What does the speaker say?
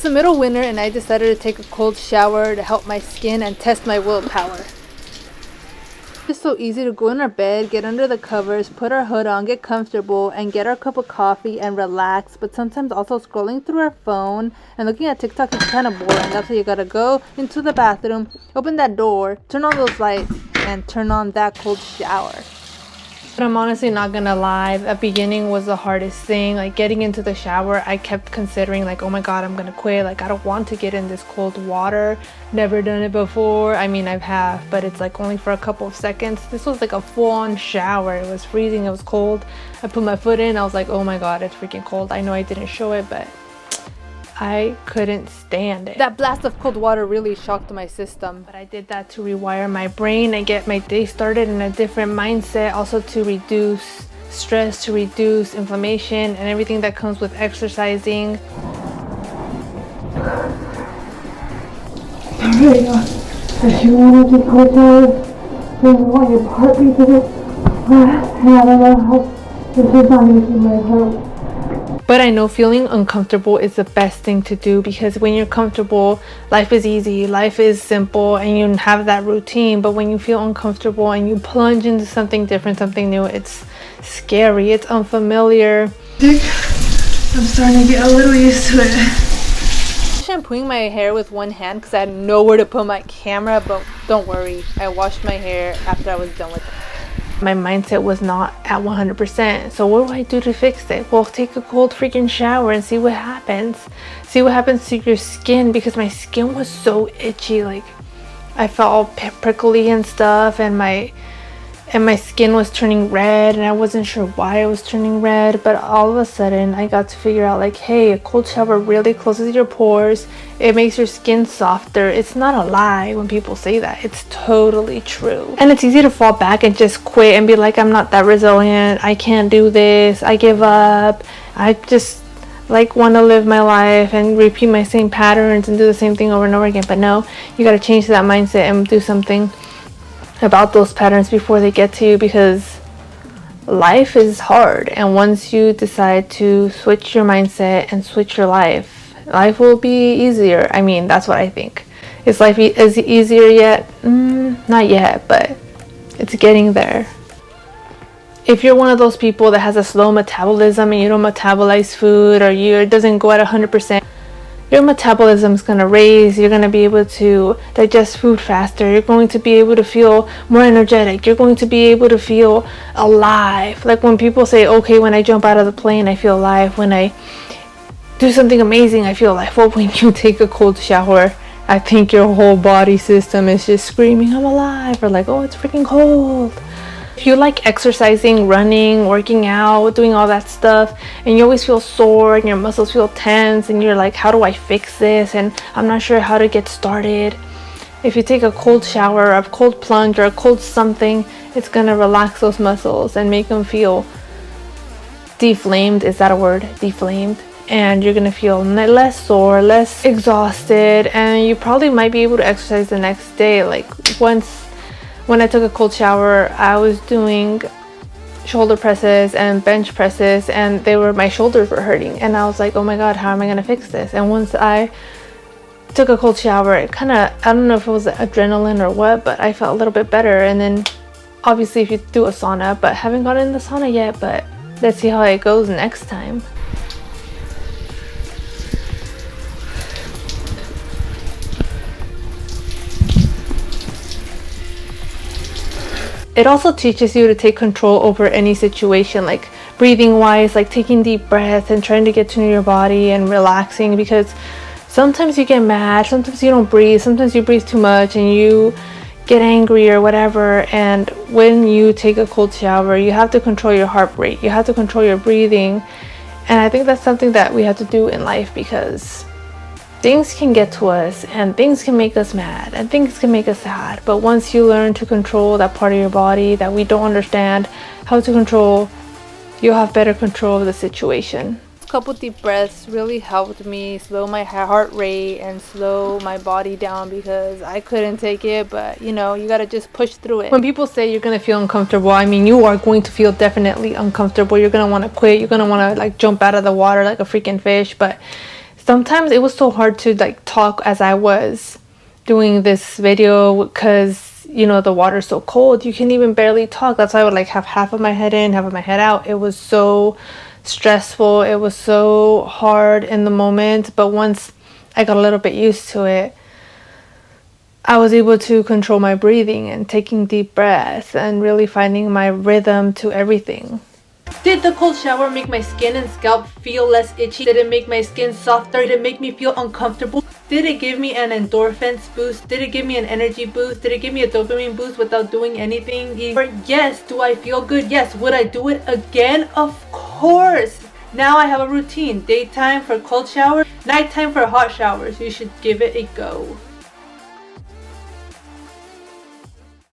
It's the middle of winter and I decided to take a cold shower to help my skin and test my willpower. It's so easy to go in our bed, get under the covers, put our hood on, get comfortable, and get our cup of coffee and relax. But sometimes also scrolling through our phone and looking at TikTok is kind of boring. That's why you gotta go into the bathroom, open that door, turn on those lights, and turn on that cold shower. But I'm honestly not gonna lie, the beginning was the hardest thing. Like getting into the shower, I kept considering like, oh my god, I'm gonna quit. Like I don't want to get in this cold water. Never done it before. I mean, I have, but it's like only for a couple of seconds. This was like a full-on shower. It was freezing, it was cold. I put my foot in, I was like, oh my god, it's freaking cold. I know I didn't show it, but I couldn't stand it. That blast of cold water really shocked my system. But I did that to rewire my brain and get my day started in a different mindset. Also to reduce stress, to reduce inflammation and everything that comes with exercising. Alright, if you want to do cold showers, then you want your heartbeat to get fast. I don't know how this is not making my heart. But I know feeling uncomfortable is the best thing to do, because when you're comfortable, life is easy, life is simple, and you have that routine. But when you feel uncomfortable and you plunge into something different, something new, it's scary, it's unfamiliar. I'm starting to get a little used to it. Shampooing my hair with one hand because I had nowhere to put my camera, but don't worry, I washed my hair after I was done with it. My mindset was not at 100%. So what do I do to fix it? Well, take a cold freaking shower and see what happens. See what happens to your skin, because my skin was so itchy. Like I felt all prickly and stuff, and my skin was turning red, and I wasn't sure why it was turning red. But all of a sudden I got to figure out like, hey, a cold shower really closes your pores. It makes your skin softer. It's not a lie when people say that. It's totally true. And it's easy to fall back and just quit and be like, I'm not that resilient, I can't do this, I give up, I just like want to live my life and repeat my same patterns and do the same thing over and over again. But no, you got to change that mindset and do something about those patterns before they get to you, because life is hard. And once you decide to switch your mindset and switch your life will be easier. I mean, that's what I think. Is life is easier yet? Not yet, but it's getting there. If you're one of those people that has a slow metabolism and you don't metabolize food, or it doesn't go at 100%, your metabolism is going to raise. You're going to be able to digest food faster. You're going to be able to feel more energetic. You're going to be able to feel alive. Like when people say, okay, when I jump out of the plane, I feel alive. When I do something amazing, I feel alive. Well, when you take a cold shower, I think your whole body system is just screaming, I'm alive, or like, oh, it's freaking cold. If you like exercising, running, working out, doing all that stuff, and you always feel sore and your muscles feel tense, and you're like, how do I fix this? And I'm not sure how to get started. If you take a cold shower, a cold plunge, or a cold something, it's gonna relax those muscles and make them feel deflamed. Is that a word? Deflamed. And you're gonna feel less sore, less exhausted, and you probably might be able to exercise the next day. Like when I took a cold shower, I was doing shoulder presses and bench presses, and my shoulders were hurting, and I was like, oh my god, how am I gonna fix this? And once I took a cold shower, it kind of, I don't know if it was adrenaline or what, but I felt a little bit better. And then obviously if you do a sauna, but haven't gotten in the sauna yet, but let's see how it goes next time. It also teaches you to take control over any situation, like breathing wise, like taking deep breaths and trying to get to know your body and relaxing, because sometimes you get mad, sometimes you don't breathe, sometimes you breathe too much and you get angry or whatever. And when you take a cold shower, you have to control your heart rate, you have to control your breathing. And I think that's something that we have to do in life, because things can get to us and things can make us mad and things can make us sad. But once you learn to control that part of your body that we don't understand how to control, you'll have better control of the situation. A couple deep breaths really helped me slow my heart rate and slow my body down, because I couldn't take it. But you know, you gotta just push through it. When people say you're gonna feel uncomfortable, I mean, you are going to feel definitely uncomfortable. You're gonna want to quit, you're gonna want to like jump out of the water like a freaking fish. But sometimes it was so hard to like talk as I was doing this video because, you know, the water's so cold, you can even barely talk. That's why I would like have half of my head in, half of my head out. It was so stressful. It was so hard in the moment. But once I got a little bit used to it, I was able to control my breathing and taking deep breaths and really finding my rhythm to everything. Did the cold shower make my skin and scalp feel less itchy? Did it make my skin softer? Did it make me feel uncomfortable? Did it give me an endorphins boost? Did it give me an energy boost? Did it give me a dopamine boost without doing anything? Or yes, do I feel good? Yes. Would I do it again? Of course. Now I have a routine. Daytime for cold showers, nighttime for hot showers. You should give it a go.